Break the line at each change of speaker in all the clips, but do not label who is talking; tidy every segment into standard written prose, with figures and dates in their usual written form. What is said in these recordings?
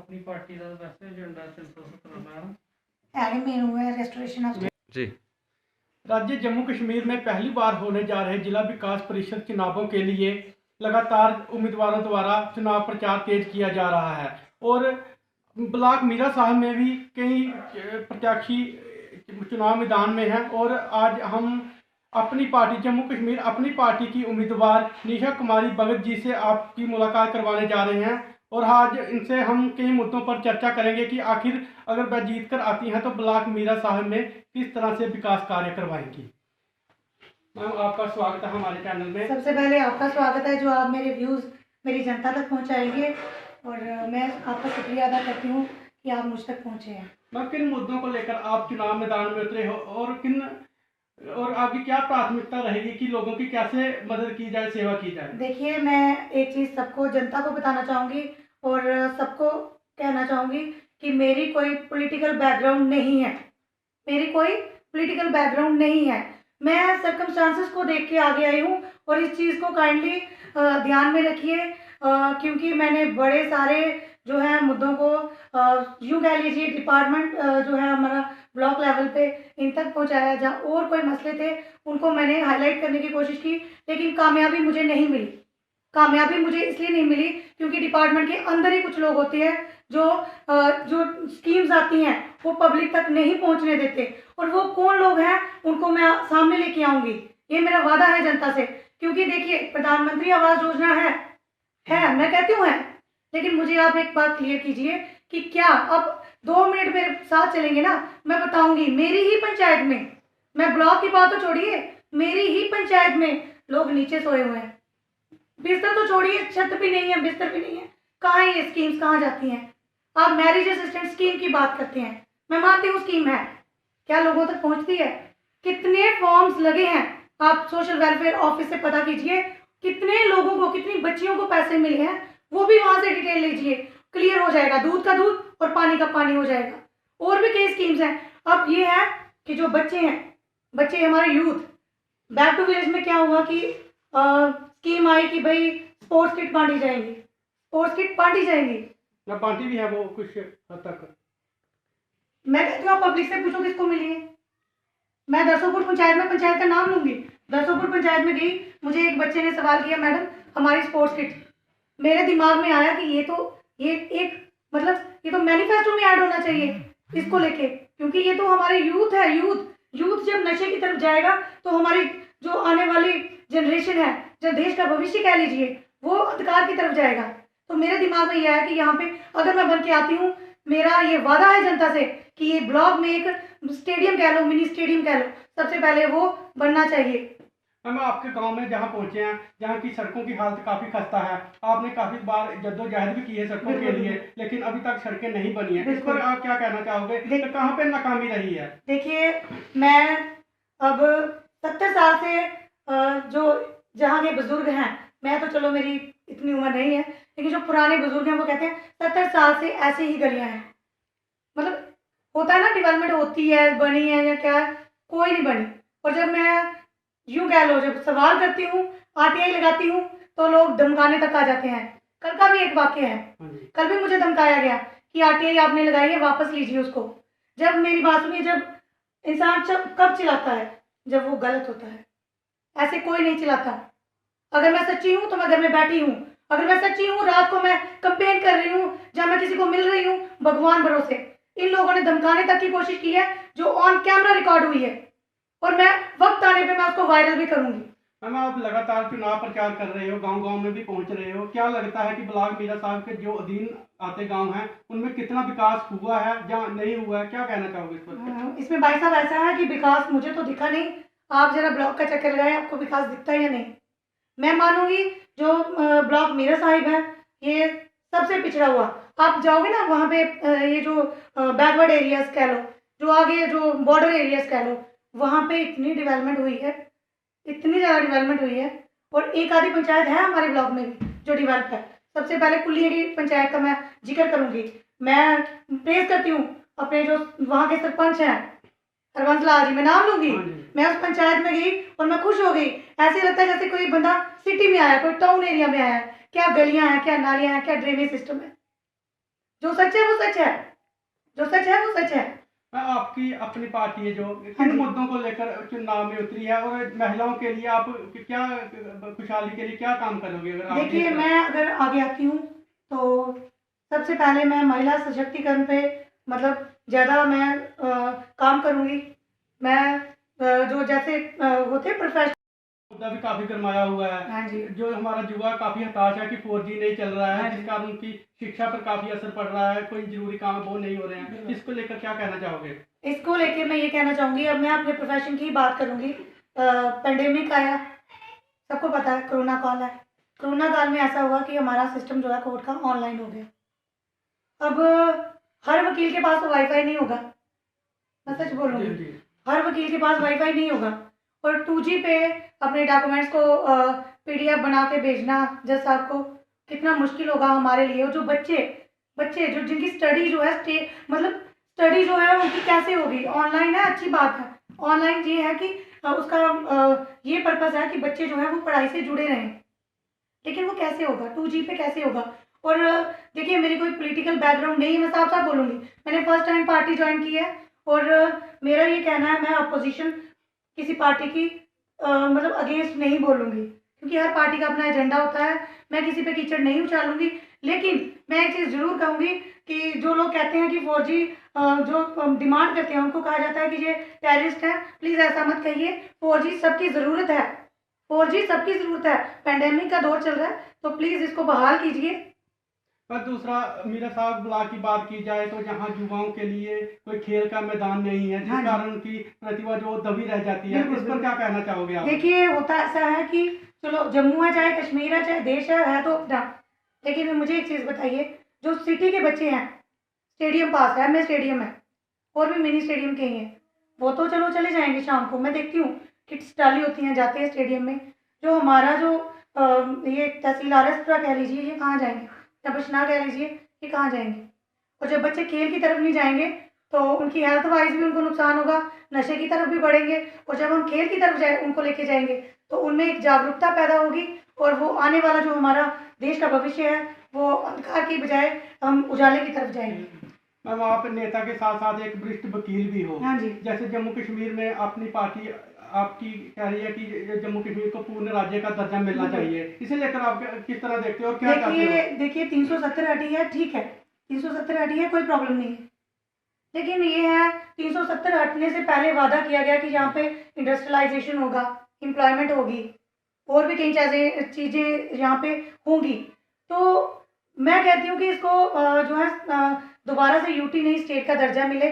अपनी पार्टी का वैसे एजेंडा 317 मैडम
मेन हुआ है रेस्टोरेशन ऑफ
जी।
राज्य जम्मू कश्मीर में पहली बार होने जा रहे जिला विकास परिषद चुनावों के लिए लगातार उम्मीदवारों द्वारा चुनाव प्रचार तेज किया जा रहा है और ब्लॉक मीरा साहब में भी कई प्रत्याशी चुनाव मैदान में हैं और आज हम अपनी पार्टी जम्मू कश्मीर अपनी पार्टी की उम्मीदवार निशा कुमारी भगत जी से आपकी मुलाकात करवाने जा रहे हैं और आज इनसे हम कई मुद्दों पर चर्चा करेंगे कि आखिर अगर वह जीत कर आती हैं तो ब्लॉक मीरा साहब में किस तरह से विकास कार्य करवाएंगी। मैम आपका स्वागत है हमारे चैनल में।
सबसे पहले आपका स्वागत है जो आप मेरे व्यूज़ मेरी जनता तक पहुंचाएंगे और मैं आपका शुक्रिया अदा करती हूं कि आप मुझ तक पहुंचे हैं।
मैम किन मुद्दों को लेकर आप चुनाव मैदान में उतरे हो और आपकी क्या प्राथमिकता रहेगी कि लोगों की कैसे मदद की जाए, सेवा की जाए?
देखिए, मैं एक चीज़ सबको जनता को बताना चाहूँगी और सबको कहना चाहूँगी कि मेरी कोई पॉलिटिकल बैकग्राउंड नहीं है। मेरी कोई पॉलिटिकल बैकग्राउंड नहीं है। मैं सर्कमस्टांसेस को देख के आगे आई हूँ और इस चीज़ को काइंडली ध्यान में रखिए क्योंकि मैंने बड़े सारे जो है मुद्दों को यूँ कह लीजिए डिपार्टमेंट जो है हमारा ब्लॉक लेवल पे इन तक पहुँचाया। जहाँ और कोई मसले थे उनको मैंने हाईलाइट करने की कोशिश की लेकिन कामयाबी मुझे नहीं मिली। कामयाबी मुझे इसलिए नहीं मिली क्योंकि डिपार्टमेंट के अंदर ही कुछ लोग होते हैं जो स्कीम्स आती हैं वो पब्लिक तक नहीं पहुंचने देते और वो कौन लोग हैं उनको मैं सामने लेके आऊँगी। ये मेरा वादा है जनता से क्योंकि देखिए प्रधानमंत्री आवास योजना है मैं कहती हूँ है, लेकिन मुझे आप एक बात क्लियर कीजिए कि क्या अब 2 मिनट मेरे साथ चलेंगे ना, मैं बताऊंगी मेरी ही पंचायत में, मैं ब्लॉक की बात तो छोड़िए, मेरी ही पंचायत में लोग नीचे सोए हुए हैं। बिस्तर तो छोड़िए, छत भी नहीं है, बिस्तर भी नहीं है। कहाँ ये स्कीम्स कहाँ जाती हैं? आप मैरिज असिस्टेंट स्कीम की बात करते हैं, मैं मानती हूँ स्कीम है, क्या लोगों तक पहुँचती है? कितने फॉर्म्स लगे हैं? आप सोशल वेलफेयर ऑफिस से पता कीजिए कितने लोगों को, कितनी बच्चियों को पैसे मिले हैं, वो भी वहाँ से डिटेल लीजिए, क्लियर हो जाएगा। दूध का दूध और पानी का पानी हो जाएगा। और भी कई स्कीम्स हैं। अब ये है कि जो बच्चे हैं, बच्चे हमारे यूथ, बैक टू विलेज में क्या हुआ कि स्कीम आई कि भाई स्पोर्ट्स किट बांटी जाएंगी, स्पोर्ट्स किट बांटी जाएंगी
ना, बांटी भी है वो कुछ हद तक।
मैं कहती हूँ आप पब्लिक से पूछो किसको मिली है। मैं दरसोपुर पंचायत में पंचायत का नाम लूंगी। दरसोपुर पंचायत में गई, मुझे एक बच्चे ने सवाल किया, मैडम हमारी स्पोर्ट्स किट। मेरे दिमाग में आया कि ये एक मतलब ये तो मैनिफेस्टो में ऐड होना चाहिए इसको लेके, क्योंकि ये तो हमारे यूथ है। यूथ जब नशे की तरफ जाएगा तो हमारी जो आने वाली जनरेशन है, जो देश का भविष्य कह लीजिए, वो अंधकार की तरफ जाएगा। तो मेरे दिमाग में यह है कि यहाँ पे अगर मैं बन के आती हूँ, मेरा ये वादा है जनता से कि ये ब्लॉक में एक स्टेडियम कह लो, मिनी स्टेडियम कह लो, सबसे पहले वो बनना चाहिए।
हम आपके गांव में जहां पहुंचे हैं, जहां की सड़कों की हालत काफी खस्ता है, आपने काफी बार जद्दोजहद भी की है सड़कों के लिए, लेकिन अभी तक सड़कें नहीं बनी है। इस पर आप क्या कहना चाहोगे? तो कहाँ पे नाकामी रही है?
देखिए, मैं अब 70 साल से जो जहाँ के बुजुर्ग हैं, मैं तो चलो मेरी इतनी उम्र नहीं है, लेकिन जो पुराने बुजुर्ग हैं वो कहते हैं 70 साल से ऐसे ही गलियां हैं। मतलब होता है ना, डेवलपमेंट होती है, बनी है या क्या, कोई नहीं बनी। और जब मैं यूँ कह लो, जब सवाल करती हूँ, आरटीआई लगाती हूँ, तो लोग धमकाने तक आ जाते हैं। कल का भी एक वाक्य है, कल भी मुझे धमकाया गया कि आरटीआई आपने लगाई है, वापस लीजिए उसको। जब मेरी बात सुनिए, जब इंसान कब चिल्लाता है? जब वो गलत होता है। ऐसे कोई नहीं चिल्लाता। अगर मैं सच्ची हूँ तो मैं घर में बैठी हूँ, अगर मैं सच्ची हूँ रात को मैं कंपेन कर रही हूँ, जब मैं किसी को मिल रही हूँ, भगवान भरोसे। इन लोगों ने धमकाने तक की कोशिश की है जो ऑन कैमरा रिकॉर्ड हुई है, और मैं वक्त आने पे मैं उसको वायरल भी करूंगी।
मैम आप लगातार चुनाव प्रचार कर रहे हो, गांव-गांव में भी पहुंच रहे हो, क्या लगता है कि ब्लॉक मीरा साहब के जो अधीन आते गांव हैं उनमें कितना विकास हुआ है या नहीं हुआ है? क्या कहना चाहोगे इस पर?
इसमें भाई साहब ऐसा है कि विकास मुझे तो दिखा नहीं। आप जरा ब्लॉक का चक्कर लगाए, आपको विकास दिखता है या नहीं? मैं मानूंगी जो ब्लॉक मीरा साहिब है ये सबसे पिछड़ा हुआ। आप जाओगे ना वहाँ पे, ये जो बैकवर्ड एरियाज कह लो, जो आगे जो बॉर्डर एरियाज कह लो, वहाँ पे इतनी डेवलपमेंट हुई है, इतनी ज़्यादा डेवलपमेंट हुई है। और एक आधी पंचायत है हमारे ब्लॉक में भी जो डेवलप है। सबसे पहले कुल्लीडी पंचायत का मैं जिक्र करूंगी। मैं प्रेस करती हूँ अपने जो वहाँ के सरपंच हैं, हरवंश लाल जी, मैं नाम लूंगी। मैं उस पंचायत में गई और मैं खुश हो गई। ऐसे लगता है जैसे कोई बंदा सिटी में आया, कोई टाउन एरिया में आया। क्या गलियां हैं, क्या नालियां हैं, क्या ड्रेनेज सिस्टम है। जो सच है वो सच है, जो सच है वो सच है।
आपकी अपनी पार्टी है जो
हाँ
किन
जी।
मुद्दों को लेकर चुनाव में उतरी है, और महिलाओं के लिए आप क्या खुशहाली के लिए क्या काम करोगे अगर आप
देखिए,
जीत गए?
मैं अगर आगे आती हूँ तो सबसे पहले मैं महिला सशक्तिकरण पे मतलब ज़्यादा मैं काम करूँगी। मैं जो जैसे होते हैं प्रोफेशन।
मुद्दा भी काफी गरमाया हुआ है।
हाँ जी।
जो हमारा युवा काफी हताश है कि 4G नहीं चल रहा है,
हाँ
जिस
जी।
कारण उनकी शिक्षा पर काफी असर पड़ रहा है, कोई जरूरी काम वो नहीं हो रहे हैं।
बिल्कुल।
इसको लेकर क्या कहना चाहोगे?
इसको लेके मैं ये कहना चाहूँगी, अब मैं अपने प्रोफेशन की बात करूँगी। पेंडेमिक आया, सबको पता है, कोरोना काल है। कोरोना काल में ऐसा हुआ कि हमारा सिस्टम जो है कोर्ट का ऑनलाइन हो गया। अब हर वकील के पास तो वाईफाई नहीं होगा, मैं सच
जी
बोलूँगी।
जी।
हर वकील के पास वाईफाई नहीं होगा, और 2G पे अपने डॉक्यूमेंट्स को पीडीएफ बना के भेजना जज साहब को कितना मुश्किल होगा हमारे लिए। और जो बच्चे बच्चे जो जिनकी स्टडी जो है मतलब स्टडी जो है उनकी कैसे होगी? ऑनलाइन है, अच्छी बात है। ऑनलाइन ये है कि उसका ये पर्पज़ है कि बच्चे जो है वो पढ़ाई से जुड़े रहें, लेकिन वो कैसे होगा? 2G पे कैसे होगा? और देखिए, मेरी कोई पॉलिटिकल बैकग्राउंड नहीं है, मैं साफ-साफ बोलूँगी। मैंने फर्स्ट टाइम पार्टी जॉइन की है, और मेरा ये कहना है, मैं अपोज़िशन किसी पार्टी की मतलब अगेंस्ट नहीं बोलूँगी, क्योंकि हर पार्टी का अपना एजेंडा होता है। मैं किसी पे कीचड़ नहीं उछालूँगी, लेकिन मैं एक चीज़ ज़रूर कहूँगी कि जो लोग कहते हैं कि 4G जो डिमांड करते हैं, उनको कहा जाता है कि ये टेररिस्ट हैं। प्लीज़ ऐसा मत कहिए, 4G सबकी ज़रूरत है, 4G सबकी ज़रूरत है। पैंडेमिक का दौर चल रहा है, तो प्लीज़ इसको बहाल कीजिए।
पर दूसरा, मीरा साहब ब्लॉक की बात की जाए तो यहाँ युवाओं के लिए कोई खेल का मैदान नहीं है, जिस
हाँ जी।
कारण उनकी प्रतिभा जो दबी रह जाती है।
बिल्कुल,
इस पर क्या कहना चाहोगे आप?
देखिए, होता ऐसा है कि चलो जम्मू है, चाहे कश्मीर है, चाहे देश है तो अपना। लेकिन मुझे एक चीज़ बताइए, जो सिटी के बच्चे हैं, स्टेडियम पास है, एमए स्टेडियम है, और भी मिनी स्टेडियम के ही हैं, वो तो चलो चले जाएँगे शाम को। मैं देखती हूँ किट्स डाली होती हैं, जाते हैं स्टेडियम में। जो हमारा जो ये तहसील आरएसपुरा कह लीजिए, ये कहाँ जाएँगे? या बशनाह कह लीजिए, ये कहाँ जाएँगे? और जब बच्चे खेल की तरफ नहीं जाएँगे, तो उनकी हेल्थ वाइज़ भी उनको नुकसान होगा, नशे की तरफ भी बढ़ेंगे। और जब हम खेल की तरफ उनको लेके जाएँगे, तो उनमें एक जागरूकता पैदा होगी, और वो आने वाला जो हमारा देश का भविष्य है, वो अंधकार की बजाय हम उजाले की तरफ जाएँगे।
मैम, आप नेता के साथ साथ एक वरिष्ठ वकील भी हो।
हाँ जी।
जैसे जम्मू कश्मीर में अपनी पार्टी आपकी कह रही है कि जम्मू कश्मीर को पूर्ण राज्य का दर्जा मिलना चाहिए, इसे लेकर आप किस तरह देखते हो और क्या चाहते हो?
देखिए 370 हटी है, ठीक है, 370 हटी है, कोई प्रॉब्लम नहीं है। लेकिन ये है, 370 हटने से पहले वादा किया गया कि यहाँ पे इंडस्ट्रियलाइजेशन होगा, एम्प्लॉयमेंट होगी, और भी कई चीज़ें यहाँ पे होंगी। तो मैं कहती हूँ कि इसको जो है दोबारा से यूटी नहीं, स्टेट का दर्जा मिले,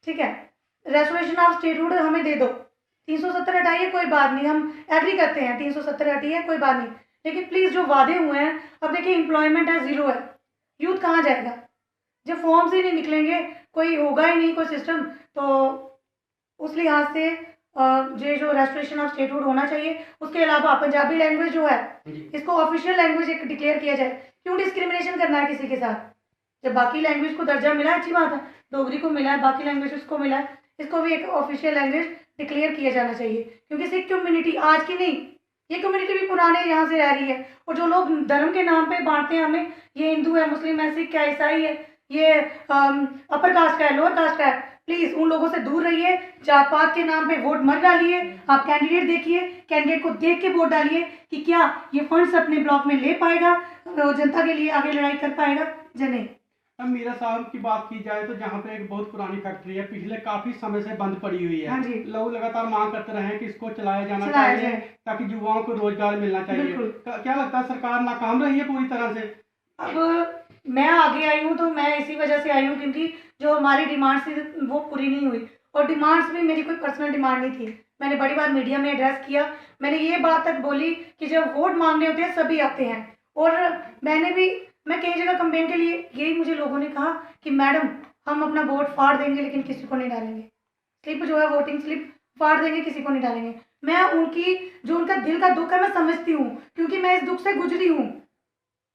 ठीक है? रेस्टोरेशन ऑफ स्टेटहुड हमें दे दो। 370 हटाइए, कोई बात नहीं, हम एग्री करते हैं, 370 हटिए, कोई बात नहीं। लेकिन प्लीज़ जो वादे हुए हैं, अब देखिए एम्प्लॉयमेंट है, ज़ीरो है, यूथ कहाँ जाएगा? जब फॉर्म्स ही नहीं निकलेंगे, कोई होगा ही नहीं कोई सिस्टम, तो उस लिहाज से ये जो रेस्टोरेशन ऑफ स्टेटहुड होना चाहिए। उसके अलावा पंजाबी लैंग्वेज जो है, इसको ऑफिशियल लैंग्वेज एक डिक्लेयर किया जाए। क्यों डिस्क्रिमिनेशन करना है किसी के साथ? जब बाकी लैंग्वेज को दर्जा मिला है, अच्छी बात है, डोगरी को मिला है, बाकी लैंग्वेज को मिला है, इसको भी एक ऑफिशियल लैंग्वेज डिक्लेयर किया जाना चाहिए। क्योंकि सिख कम्युनिटी आज की नहीं, ये कम्युनिटी भी पुराने यहाँ से रह रही है, और जो लोग धर्म के नाम पे बांटते हैं हमें, ये हिंदू है, मुस्लिम है, सिख है, ईसाई है, ये अपर कास्ट है, लोअर कास्ट है, प्लीज़ उन लोगों से दूर रहिए। जात पात के नाम पे वोट मत डालिए। आप कैंडिडेट देखिए, कैंडिडेट को देख के वोट डालिए कि क्या ये फंड्स अपने ब्लॉक में ले पाएगा, जनता के लिए आगे लड़ाई कर पाएगा या नहीं।
अब मीरा साहब की बात की जाए तो जहाँ पे एक बहुत पुरानी फैक्ट्री है, पिछले काफी समय से बंद पड़ी हुई है।
हाँ जी।
लोग लगातार मांग करते रहे हैं कि इसको चलाया जाना
चलाया
चाहिए,
जाए।
ताकि युवाओं को रोजगार मिलना चाहिए।
बिल्कुल।
क्या लगता है, सरकार नाकाम रही है पूरी तरह से?
अब मैं आगे आई हूँ, तो मैं इसी वजह से आई हूँ क्योंकि जो हमारी डिमांड्स थी वो पूरी नहीं हुई, और डिमांड्स भी मेरी कोई पर्सनल डिमांड नहीं थी। मैंने बड़ी बार मीडिया में एड्रेस किया, मैंने ये बात तक बोली कि जब वोट मांगने होते हैं सभी आते हैं, और मैं कई जगह कंपेन के लिए, यही मुझे लोगों ने कहा कि मैडम हम अपना वोट फाड़ देंगे लेकिन किसी को नहीं डालेंगे, स्लिप जो है वोटिंग स्लिप फाड़ देंगे, किसी को नहीं डालेंगे। मैं उनकी जो उनका दिल का दुख है मैं समझती हूँ, क्योंकि मैं इस दुख से गुजरी हूँ।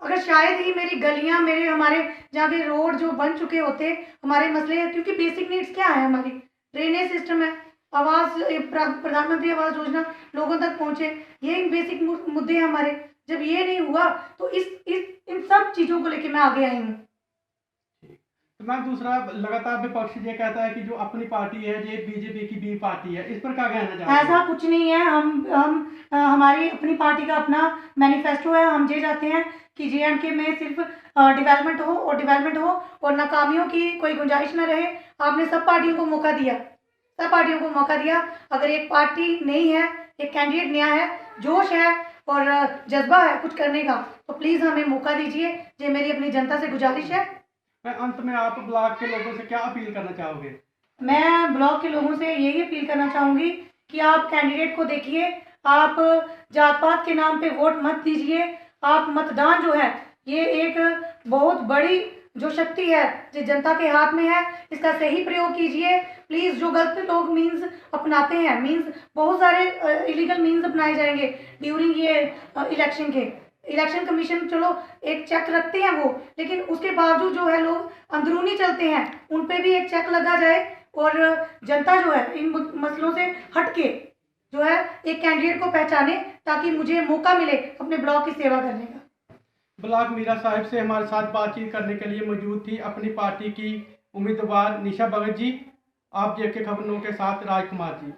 अगर शायद ही मेरी गलियां, मेरे हमारे जहाँ के रोड जो बन चुके होते, हमारे मसले हैं, क्योंकि बेसिक नीड्स क्या है हमारी, ड्रेनेज सिस्टम है, आवास, प्रधानमंत्री आवास योजना लोगों तक पहुँचे, ये बेसिक मुद्दे हैं हमारे। जब ये नहीं हुआ तो इन सब चीज़ों को लेके मैं आगे आई हूँ।
मैम दूसरा, लगातार विपक्ष ये कहता है कि जो अपनी पार्टी है ये बीजेपी की बी पार्टी है, इस पर क्या कहना चाहते हैं?
ऐसा कुछ नहीं है। हम हमारी अपनी पार्टी का अपना मैनिफेस्टो है। हम ये चाहते हैं कि JNK में सिर्फ डेवलपमेंट हो और नाकामियों की कोई गुंजाइश ना रहे। आपने सब पार्टियों को मौका दिया, सब पार्टियों को मौका दिया। अगर एक पार्टी नहीं है, एक कैंडिडेट नया है, जोश है और जज्बा है कुछ करने का, तो प्लीज़ हमें मौका दीजिए। ये मेरी अपनी जनता से गुजारिश है।
मैं अंत में आप ब्लॉक के लोगों से क्या अपील करना चाहोगे?
मैं ब्लॉक के लोगों से यही अपील करना चाहूँगी कि आप कैंडिडेट को देखिए, आप जात पात के नाम पे वोट मत दीजिए। आप मतदान जो है ये एक बहुत बड़ी जो शक्ति है जो जनता के हाथ में है, इसका सही प्रयोग कीजिए प्लीज़। जो गलत लोग मीन्स अपनाते हैं, मीन्स बहुत सारे इलीगल मीन्स अपनाए जाएंगे ड्यूरिंग ये इलेक्शन के। इलेक्शन कमीशन चलो एक चेक रखते हैं वो, लेकिन उसके बावजूद जो है लोग अंदरूनी चलते हैं, उन पे भी एक चेक लगा जाए और जनता जो है इन मसलों से हट के जो है एक कैंडिडेट को पहचाने ताकि मुझे मौका मिले अपने ब्लॉक की सेवा करने का।
ब्लॉक मीरा साहिब से हमारे साथ बातचीत करने के लिए मौजूद थी अपनी पार्टी की उम्मीदवार निशा भगत जी। आप JK खबरों के साथ राजकुमार जी।